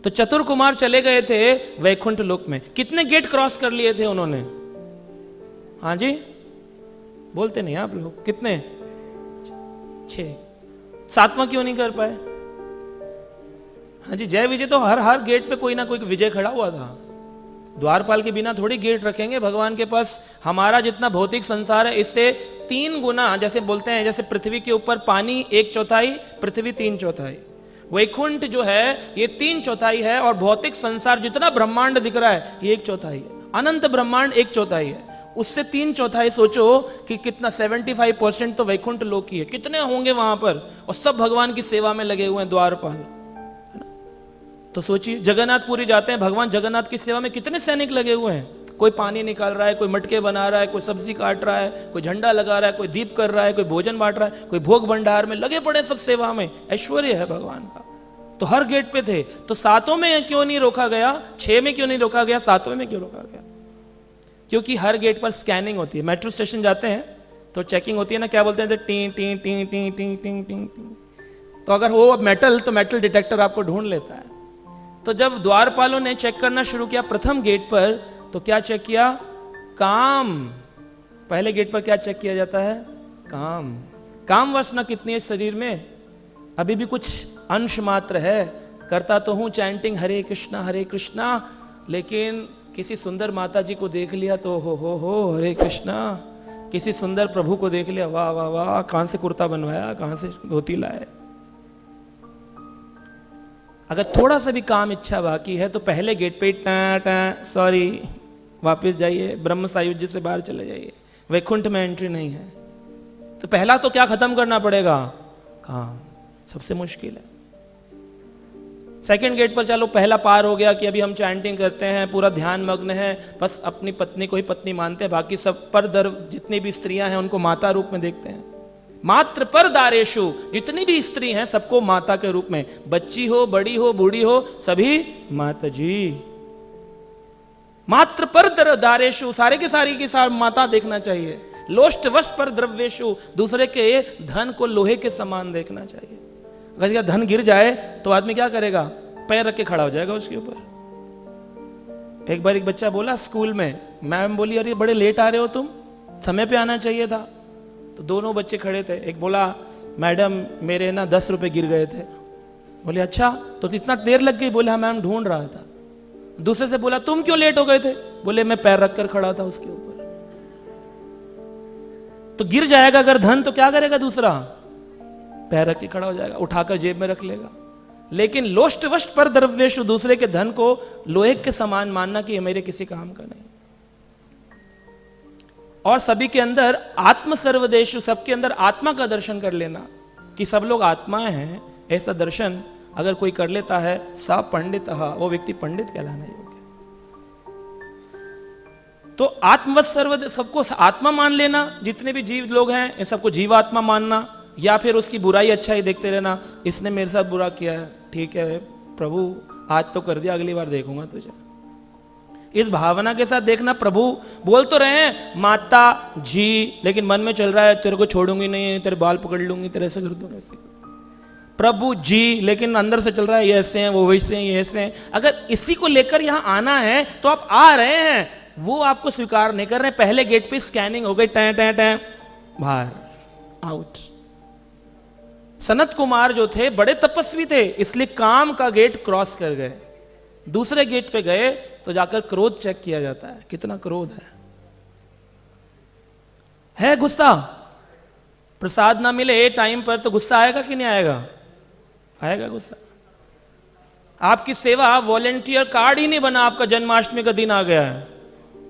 तो चतुर कुमार चले गए थे वैकुंठ लोक में। कितने गेट क्रॉस कर लिए थे उन्होंने? हाँ जी, बोलते नहीं आप लोग। कितने? 6। 7वां क्यों नहीं कर पाए? हाँ जी, जय विजय तो हर गेट पे कोई ना कोई विजय खड़ा हुआ था। द्वारपाल के बिना थोड़ी गेट रखेंगे भगवान के पास। हमारा जितना भौतिक संसार है इससे 3 गुना, जैसे बोलते हैं, जैसे पृथ्वी के ऊपर पानी 1/4, पृथ्वी 3/4, वैकुंठ जो है ये 3/4 है, और भौतिक संसार जितना ब्रह्मांड दिख रहा है ये 1/4 है। अनंत ब्रह्मांड 1/4 है, उससे 3/4 सोचो कि कितना 75% तो वैकुंठ लोक ही है। कितने होंगे वहां पर, और सब भगवान की सेवा में लगे हुए हैं द्वारपाल। तो सोचिए, जगन्नाथपुरी जाते हैं, भगवान जगन्नाथ की सेवा में कितने सैनिक लगे हुए हैं। कोई पानी निकाल रहा है, कोई मटके बना रहा है, कोई सब्जी काट रहा है, कोई झंडा लगा रहा है, कोई दीप कर रहा है, कोई भोजन बांट रहा है, कोई भोग भंडार में लगे पड़े, सब सेवा में। ऐश्वर्य है भगवान का। तो हर गेट पे थे। तो 7 में क्यों नहीं रोका गया? 6 में क्यों नहीं रोका गया? 7वें में क्यों रोका गया? क्योंकि हर गेट पर स्कैनिंग होती है। मेट्रो स्टेशन जाते हैं तो चेकिंग होती है ना, क्या बोलते हैं, T T T T T T T. तो अगर वो मेटल, तो मेटल डिटेक्टर आपको ढूंढ लेता है। तो जब द्वारपालों ने चेक करना शुरू किया प्रथम गेट पर, तो क्या चेक किया? काम। पहले गेट पर क्या चेक किया जाता है? काम। काम वासना कितनी है शरीर में? अभी भी कुछ अंश मात्र है। करता तो हूं चैंटिंग हरे कृष्णा, लेकिन किसी सुंदर माता जी को देख लिया तो हो हरे कृष्णा। किसी सुंदर प्रभु को देख लिया, वाह वाह वाह, कहां से कुर्ता बनवाया, कहां से धोती लाए। अगर थोड़ा सा भी काम इच्छा बाकी है तो पहले गेट पे सॉरी, वापस जाइए, ब्रह्म सायुज्य से बाहर चले जाइए, वैकुंठ में एंट्री नहीं है। तो पहला तो क्या खत्म करना पड़ेगा? काम। सबसे मुश्किल है। सेकंड गेट पर चलो पहला पार हो गया कि अभी हम चैंटिंग करते हैं, पूरा ध्यान मग्न है, बस अपनी पत्नी को ही पत्नी मानते हैं, बाकी सब पर दर जितनी भी स्त्रियां हैं उनको माता रूप में देखते हैं। मात्र पर दारेशु, जितनी भी स्त्री हैं सबको माता के रूप में, बच्ची हो, बड़ी हो, बूढ़ी हो, सभी माता जी। मात्र पर दारेशु, सारे के सारी की सारी माता देखना चाहिए। लोष्ट वश पर द्रव्येशु, दूसरे के धन को लोहे के समान देखना चाहिए। अगर धन गिर जाए तो आदमी क्या करेगा? पैर रख के खड़ा हो जाएगा उसके ऊपर। एक बार एक बच्चा बोला स्कूल में, मैम बोली अरे बड़े लेट आ रहे हो तुम, समय पे आना चाहिए था। तो दोनों बच्चे खड़े थे। एक बोला मैडम मेरे ना 10 रुपए गिर गए थे। बोले अच्छा, तो इतना देर लग गई? बोले हाँ मैम ढूंढ रहा था। दूसरे से बोला तुम क्यों लेट हो गए थे? बोले मैं पैर रख कर खड़ा था उसके ऊपर। तो गिर जाएगा अगर धन तो क्या करेगा? दूसरा पैर रख के खड़ा हो जाएगा, उठाकर जेब में रख लेगा। लेकिन लोष्ट वष्ट पर द्रव्येशु, दूसरे के धन को लोहे के समान मानना कि ये मेरे किसी काम का नहीं। और सभी के अंदर आत्म सर्वदेशु, सबके अंदर आत्मा का दर्शन कर लेना कि सब लोग आत्माएं हैं, ऐसा दर्शन अगर कोई कर लेता है, सा पंडित, वो व्यक्ति पंडित कहलाने योग्य। तो आत्मवत सर्व, सबको आत्मा मान लेना, जितने भी जीव लोग हैं इन सबको जीवात्मा मानना, या फिर उसकी बुराई अच्छाई देखते रहना। इसने मेरे साथ बुरा किया है, ठीक है प्रभु आज तो कर दिया, अगली बार देखूंगा तुझे। इस भावना के साथ देखना। प्रभु बोल तो रहे हैं माता जी, लेकिन मन में चल रहा है तेरे को छोड़ूंगी नहीं, तेरे बाल पकड़ लूंगी, तेरे ऐसे कर दूंगा ऐसे। प्रभु जी, लेकिन अंदर से चल रहा है ये ऐसे हैं, वो वैसे हैं, ये ऐसे हैं। अगर इसी को लेकर यहां आना है तो आप आ रहे हैं, वो आपको स्वीकार नहीं कर रहे। पहले गेट पे स्कैनिंग हो गई, टैं टैं टैं, बाहर, आउट। सनत कुमार जो थे बड़े तपस्वी थे, इसलिए काम का गेट क्रॉस कर गए। दूसरे गेट पे गए तो जाकर क्रोध चेक किया जाता है, कितना क्रोध है गुस्सा। प्रसाद ना मिले टाइम पर तो गुस्सा आएगा कि नहीं आएगा? आएगा गुस्सा। आपकी सेवा वॉलेंटियर कार्ड ही नहीं बना, आपका जन्माष्टमी का दिन आ गया है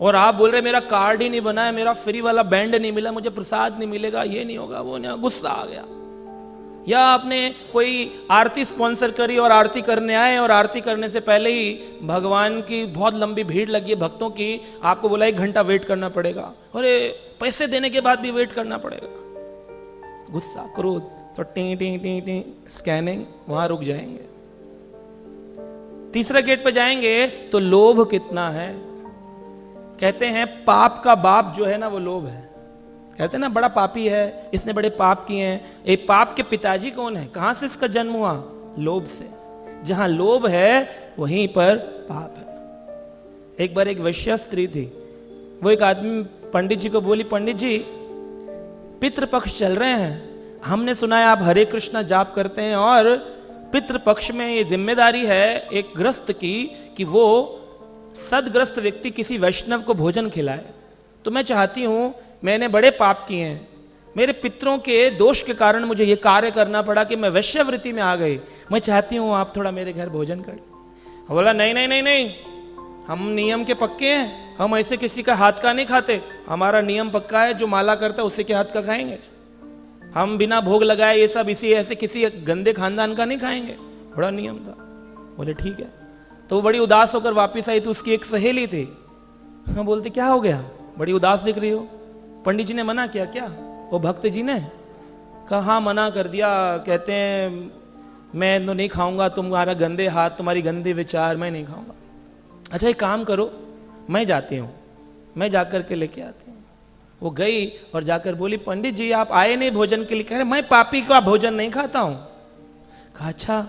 और आप बोल रहे मेरा कार्ड ही नहीं बना है, मेरा फ्री वाला बैंड नहीं मिला, मुझे प्रसाद नहीं मिलेगा, ये नहीं होगा, वो नहीं होगा, गुस्सा आ गया। या आपने कोई आरती स्पॉन्सर करी और आरती करने आए और आरती करने से पहले ही भगवान की बहुत लंबी भीड़ लगी है भक्तों की, आपको बोला 1 घंटा वेट करना पड़ेगा, अरे पैसे देने के बाद भी वेट करना पड़ेगा। गुस्सा, क्रोध, तो T T T T scanning, वहां रुक जाएंगे। तीसरे गेट पे जाएंगे तो लोभ कितना है। कहते हैं पाप का बाप जो है ना वो लोभ है। कहते हैं ना बड़ा पापी है, इसने बड़े पाप किए हैं। एक पाप के पिताजी कौन है? कहां से इसका जन्म हुआ? लोभ से। जहां लोभ है वहीं पर पाप है। एक बार एक वैश्या स्त्री थी, वो एक आदमी पंडित जी को बोली, पंडित जी पितृपक्ष चल रहे हैं, हमने सुना है आप हरे कृष्णा जाप करते हैं और पितृपक्ष में ये जिम्मेदारी है एक गृहस्थ की कि वो सदग्रस्त व्यक्ति किसी वैष्णव को भोजन खिलाए। तो मैं चाहती हूं, मैंने बड़े पाप किए हैं, मेरे पितरों के दोष के कारण मुझे ये कार्य करना पड़ा कि मैं वैश्यवृत्ति में आ गई, मैं चाहती हूं आप थोड़ा मेरे घर भोजन कर। बोला नहीं नहीं नहीं नहीं, हम नियम के पक्के हैं, हम ऐसे किसी का हाथ का नहीं खाते, हमारा नियम पक्का है, जो माला करता है उसी के हाथ का खाएंगे, हम बिना भोग लगाए ये सब इसी ऐसे किसी गंदे खानदान का नहीं खाएंगे, बड़ा नियम था। बोले ठीक है। तो वो बड़ी उदास होकर वापस आई, तो उसकी एक सहेली थी, हाँ बोलती क्या हो गया, बड़ी उदास दिख रही हो, पंडित जी ने मना किया क्या? वो भक्त जी ने कहा हाँ मना कर दिया, कहते हैं मैं तो नहीं खाऊंगा, तुम्हारा गंदे हाथ, तुम्हारी गंदे विचार, मैं नहीं खाऊंगा। अच्छा एक काम करो, मैं जाती हूँ, मैं जाकर के लेके आती हूँ। वो गई और जाकर बोली पंडित जी आप आए नहीं भोजन के लिए, कह रहे मैं पापी का भोजन नहीं खाता हूँ। कहा अच्छा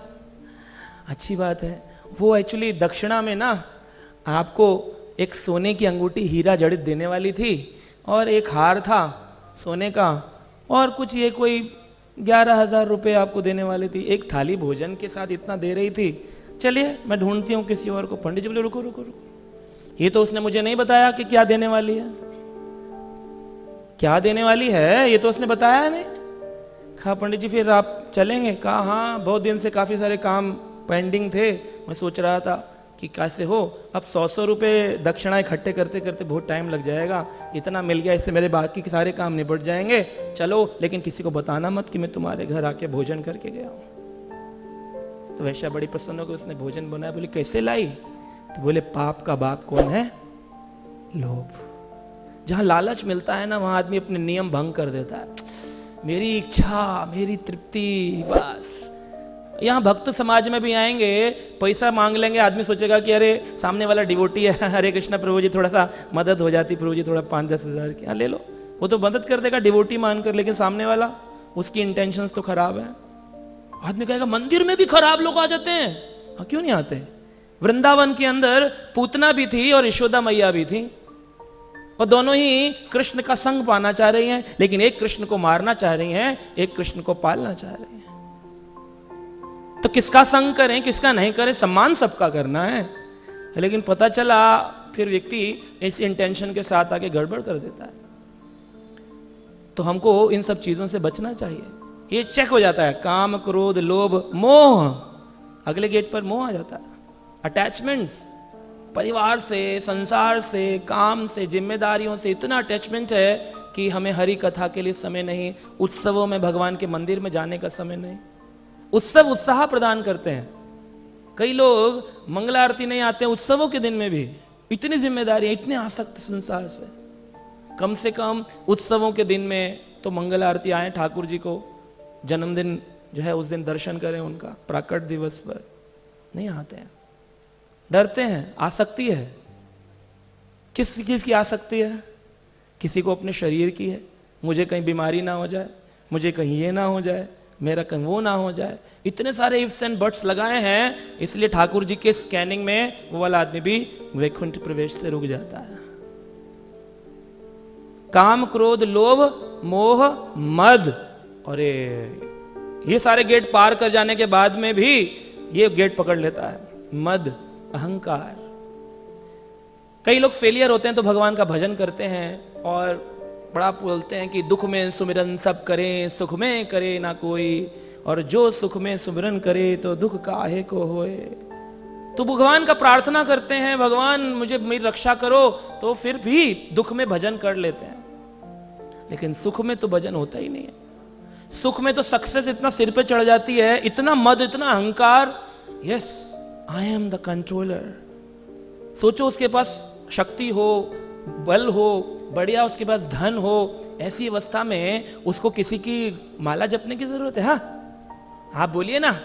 अच्छी बात है। वो एक्चुअली दक्षिणा में ना आपको एक सोने की अंगूठी हीरा जड़ित देने वाली थी और एक हार था सोने का और कुछ ये कोई 11,000 रुपये आपको देने वाली थी, एक थाली भोजन के साथ इतना दे रही थी, चलिए मैं ढूंढती हूँ किसी और को। पंडित जी बोले रुको रुको रुको, ये तो उसने मुझे नहीं बताया कि क्या देने वाली है, क्या देने वाली है ये तो उसने बताया नहीं। कहा पंडित जी फिर आप चलेंगे? कहा हाँ बहुत दिन से काफ़ी सारे काम पेंडिंग थे, मैं सोच रहा था कि कैसे हो, अब 100 रुपये दक्षिणा इकट्ठे करते करते बहुत टाइम लग जाएगा, इतना मिल गया इससे मेरे बाकी के सारे काम निपट जाएंगे, चलो लेकिन किसी को बताना मत कि मैं तुम्हारे घर आके भोजन करके गया हूँ। तो वैश्या बड़ी प्रसन्न होकर उसने भोजन बनाया। बोली कैसे लाई? तो बोले पाप का बाप कौन है? लोभ। जहां लालच मिलता है ना वहां आदमी अपने नियम भंग कर देता है, मेरी इच्छा मेरी तृप्ति बस। यहाँ भक्त समाज में भी आएंगे, पैसा मांग लेंगे, आदमी सोचेगा कि अरे सामने वाला डिवोटी है, हरे कृष्णा प्रभु जी थोड़ा सा मदद हो जाती, प्रभु जी थोड़ा 5-10 हज़ार की, हाँ ले लो, वो तो मदद कर देगा डिवोटी मानकर, लेकिन सामने वाला उसकी इंटेंशंस तो खराब है। आदमी कहेगा मंदिर में भी खराब लोग आ जाते हैं, हाँ क्यों नहीं आते? वृंदावन के अंदर पूतना भी थी और यशोदा मैया भी थी, और दोनों ही कृष्ण का संग पाना चाह रही हैं, लेकिन एक कृष्ण को मारना चाह रही हैं, एक कृष्ण को पालना चाह रही हैं। तो किसका संग करें किसका नहीं करें, सम्मान सबका करना है। लेकिन पता चला फिर व्यक्ति इस इंटेंशन के साथ आके गड़बड़ कर देता है। तो हमको इन सब चीजों से बचना चाहिए। ये चेक हो जाता है, काम क्रोध लोभ मोह, अगले गेट पर मोह आ जाता है। अटैचमेंट्स, परिवार से, संसार से, काम से, जिम्मेदारियों से इतना अटैचमेंट है कि हमें हरि कथा के लिए समय नहीं, उत्सवों में भगवान के मंदिर में जाने का समय नहीं। उत्सव उत्साह प्रदान करते हैं, कई लोग मंगला आरती नहीं आते हैं उत्सवों के दिन में भी, इतनी जिम्मेदारियां, इतने आसक्त संसार से। कम से कम उत्सवों के दिन में तो मंगल आरती आए, ठाकुर जी को जन्मदिन जो है उस दिन दर्शन करें उनका, प्राकट दिवस पर नहीं आते हैं, डरते हैं। आसक्ति है, किस चीज की आसक्ति है? किसी को अपने शरीर की है, मुझे कहीं बीमारी ना हो जाए, मुझे कहीं ये ना हो जाए, मेरा कहीं वो ना हो जाए, इतने सारे इफ्स एंड बट्स लगाए हैं, इसलिए ठाकुर जी के स्कैनिंग में वो वाला आदमी भी वैकुंठ प्रवेश से रुक जाता है। काम क्रोध लोभ मोह मद, और ये सारे गेट पार कर जाने के बाद में भी ये गेट पकड़ लेता है, मद अहंकार। कई लोग फेलियर होते हैं तो भगवान का भजन करते हैं और बड़ा बोलते हैं कि दुख में सुमिरन सब करें, सुख में करे ना कोई, और जो सुख में सुमिरन करे तो दुख काहे को होए। तो भगवान का प्रार्थना करते हैं, भगवान मुझे मेरी रक्षा करो, तो फिर भी दुख में भजन कर लेते हैं, लेकिन सुख में तो भजन होता ही नहीं है। सुख में तो सक्सेस इतना सिर पे चढ़ जाती है, इतना मद, इतना अहंकार, yes I am the controller. सोचो उसके पास शक्ति हो, बल हो, बढ़िया उसके पास धन हो, ऐसी अवस्था में उसको किसी की माला जपने की जरूरत है? हाँ आप बोलिए ना,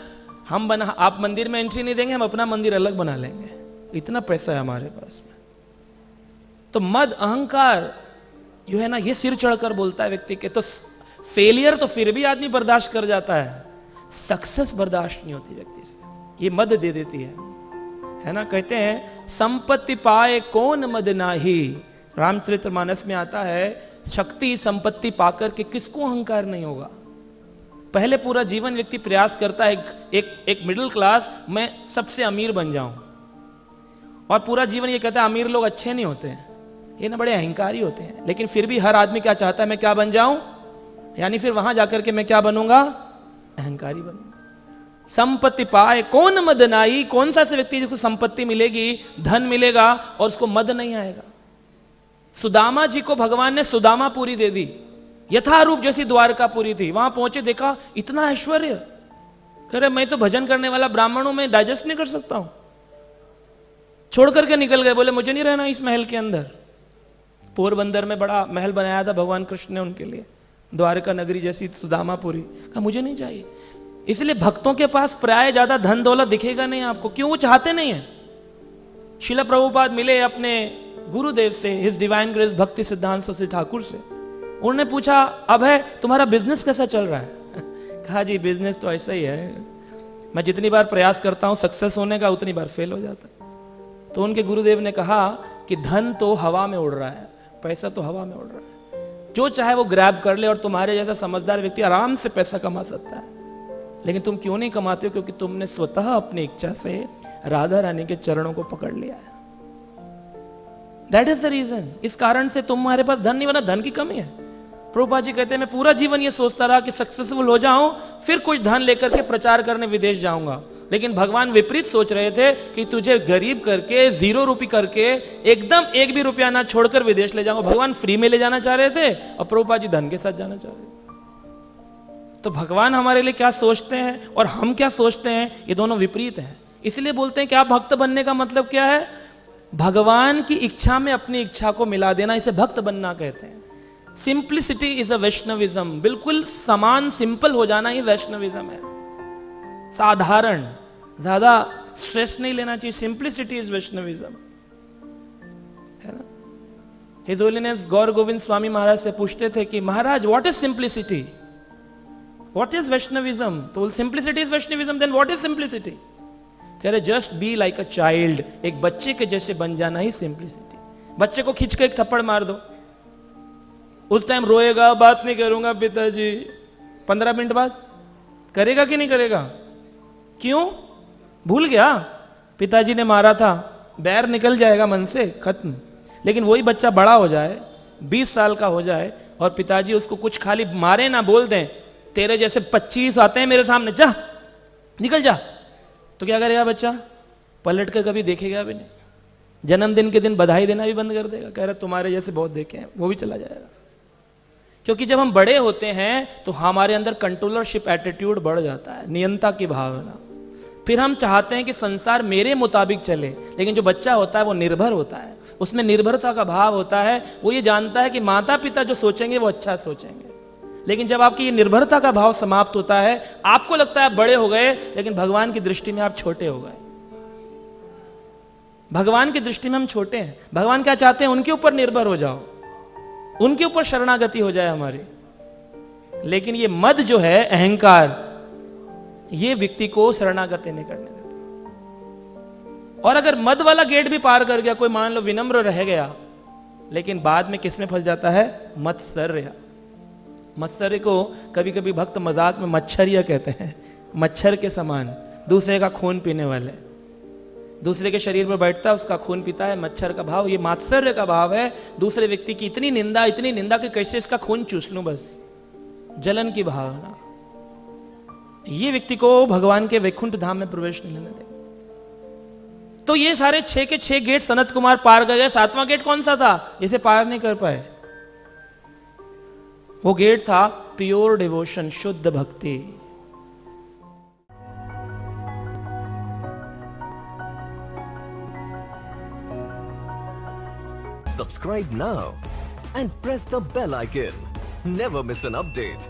हम बना, आप मंदिर में एंट्री नहीं देंगे, हम अपना मंदिर अलग बना लेंगे, इतना पैसा है हमारे पास में। तो मद अहंकार जो है ना, ये सिर चढ़कर बोलता है व्यक्ति के। तो फेलियर तो फिर भी आदमी बर्दाश्त कर जाता है, सक्सेस बर्दाश्त नहीं होती व्यक्ति से। ये मद दे देती है ना। कहते हैं संपत्ति पाए कौन मद नाही, रामचरितमानस में आता है शक्ति संपत्ति पाकर के किसको अहंकार नहीं होगा। पहले पूरा जीवन व्यक्ति प्रयास करता है एक मिडिल क्लास मैं सबसे अमीर बन जाऊं, और पूरा जीवन ये कहता है अमीर लोग अच्छे नहीं होते हैं, ये ना बड़े अहंकारी होते हैं। लेकिन फिर भी हर आदमी क्या चाहता है, मैं क्या बन जाऊं, यानी फिर वहां जाकर के मैं क्या बनूंगा, अहंकारी बनूंगा। संपत्ति पाए कौन मद नाई, कौन सा ऐसा व्यक्ति जिसको संपत्ति मिलेगी, धन मिलेगा और उसको मद नहीं आएगा। सुदामा जी को भगवान ने सुदामापुरी दे दी, यथारूप जैसी द्वारकापुरी थी। वहां पहुंचे देखा इतना ऐश्वर्य, कह रहे मैं तो भजन करने वाला ब्राह्मणों में डाइजेस्ट नहीं कर सकता हूं। छोड़ करके निकल गए, बोले मुझे नहीं रहना इस महल के अंदर। पोरबंदर में बड़ा महल बनाया था भगवान कृष्ण ने उनके लिए, द्वारका नगरी जैसी सुदामापुरी, कहा मुझे नहीं चाहिए। इसलिए भक्तों के पास प्राय ज्यादा धन दौलत दिखेगा नहीं आपको, क्यों, वो चाहते नहीं है। शिला प्रभुपाद मिले अपने गुरुदेव से, हिज डिवाइन ग्रेस भक्ति सिद्धांत सरस्वती ठाकुर से। उन्होंने पूछा अब है तुम्हारा बिजनेस कैसा चल रहा है। कहा जी बिजनेस तो ऐसा ही है, मैं जितनी बार प्रयास करता हूं सक्सेस होने का उतनी बार फेल हो जाता है। तो उनके गुरुदेव ने कहा कि धन तो हवा में उड़ रहा है, पैसा तो हवा में उड़ रहा है, जो चाहे वो ग्रैब कर ले और तुम्हारे जैसा समझदार व्यक्ति आराम से पैसा कमा सकता है। लेकिन तुम क्यों नहीं कमाते हो, क्योंकि तुमने स्वतः अपनी इच्छा से राधा रानी के चरणों को पकड़ लिया है। That is the reason. इस कारण से तुम्हारे पास धन नहीं बना, धन की कमी है। प्रभुपाद जी कहते हैं मैं पूरा जीवन ये सोचता रहा कि सक्सेसफुल हो जाऊं, फिर कुछ धन लेकर के प्रचार करने विदेश जाऊंगा। लेकिन भगवान विपरीत सोच रहे थे कि तुझे गरीब करके, 0 रुपये करके, एकदम 1 भी रुपया ना छोड़कर विदेश ले जाऊंगा। भगवान फ्री में ले जाना चाह रहे थे और प्रभुपाद जी धन के साथ जाना चाह रहे थे। तो भगवान हमारे लिए क्या सोचते हैं और हम क्या सोचते हैं, ये दोनों विपरीत हैं। इसलिए बोलते हैं कि आप भक्त बनने का मतलब क्या है, भगवान की इच्छा में अपनी इच्छा को मिला देना, इसे भक्त बनना कहते हैं। सिंप्लिसिटी इज अ वैष्णविज्म, बिल्कुल समान सिंपल हो जाना ही वैष्णविज्म है। साधारण, ज्यादा स्ट्रेस नहीं लेना चाहिए, सिंप्लिसिटी इज वैष्णविज्म, है ना। हिज होलीनेस गौर गोविंद स्वामी महाराज से पूछते थे कि Maharaj what is simplicity, what is Vaishnavism. तो simplicity is Vaishnavism, then what is simplicity. कह रहे just be like a child, एक बच्चे के जैसे बन जाना ही सिंप्लिसिटी। बच्चे को खींच के एक थप्पड़ मार दो, उस टाइम रोएगा, बात नहीं करूंगा पिताजी, 15 मिनट बाद करेगा कि नहीं करेगा, क्यों, भूल गया पिताजी ने मारा था, बैर निकल जाएगा मन से, खत्म। लेकिन वही बच्चा बड़ा हो जाए, 20 साल का हो जाए और पिताजी उसको कुछ खाली मारे ना, बोल दें तेरे जैसे 25 आते हैं मेरे सामने, जा निकल जा, तो क्या करेगा बच्चा, पलट कर कभी देखेगा भी नहीं। जन्मदिन के दिन बधाई देना भी बंद कर देगा, कह रहे तुम्हारे जैसे बहुत देखे हैं, वो भी चला जाएगा। क्योंकि जब हम बड़े होते हैं तो हमारे अंदर कंट्रोलरशिप एटीट्यूड बढ़ जाता है, नियंता की भावना। फिर हम चाहते हैं कि संसार मेरे मुताबिक चले। लेकिन जो बच्चा होता है वो निर्भर होता है, उसमें निर्भरता का भाव होता है। वो ये जानता है कि माता पिता जो सोचेंगे वो अच्छा सोचेंगे। लेकिन जब आपकी ये निर्भरता का भाव समाप्त होता है, आपको लगता है आप बड़े हो गए, लेकिन भगवान की दृष्टि में आप छोटे हो गए। भगवान की दृष्टि में हम छोटे हैं। भगवान क्या चाहते हैं, उनके ऊपर निर्भर हो जाओ, उनके ऊपर शरणागति हो जाए हमारी। लेकिन ये मद जो है, अहंकार, ये व्यक्ति को शरणागति नहीं करने देता। और अगर मद वाला गेट भी पार कर गया, कोई मान लो विनम्र रह गया, लेकिन बाद में किसमें फंस जाता है, मत्सर्य। मत्सर्य को कभी कभी भक्त मजाक में मच्छरिया कहते हैं, मच्छर के समान, दूसरे का खून पीने वाले। दूसरे के शरीर में बैठता है, उसका खून पीता है, मच्छर का भाव। ये मात्सर्य का भाव है, दूसरे व्यक्ति की इतनी निंदा कि कैसे इसका खून चूस लूं, बस जलन की भावना। ये व्यक्ति को भगवान के वैकुंठ धाम में प्रवेश नहीं लेने देगा। तो ये सारे 6 के 6 गेट सनत कुमार पार कर गए। 7वां गेट कौन सा था, इसे पार नहीं कर पाए। वो गेट था प्योर डिवोशन, शुद्ध भक्ति। Subscribe now and press the bell icon. Never miss an update.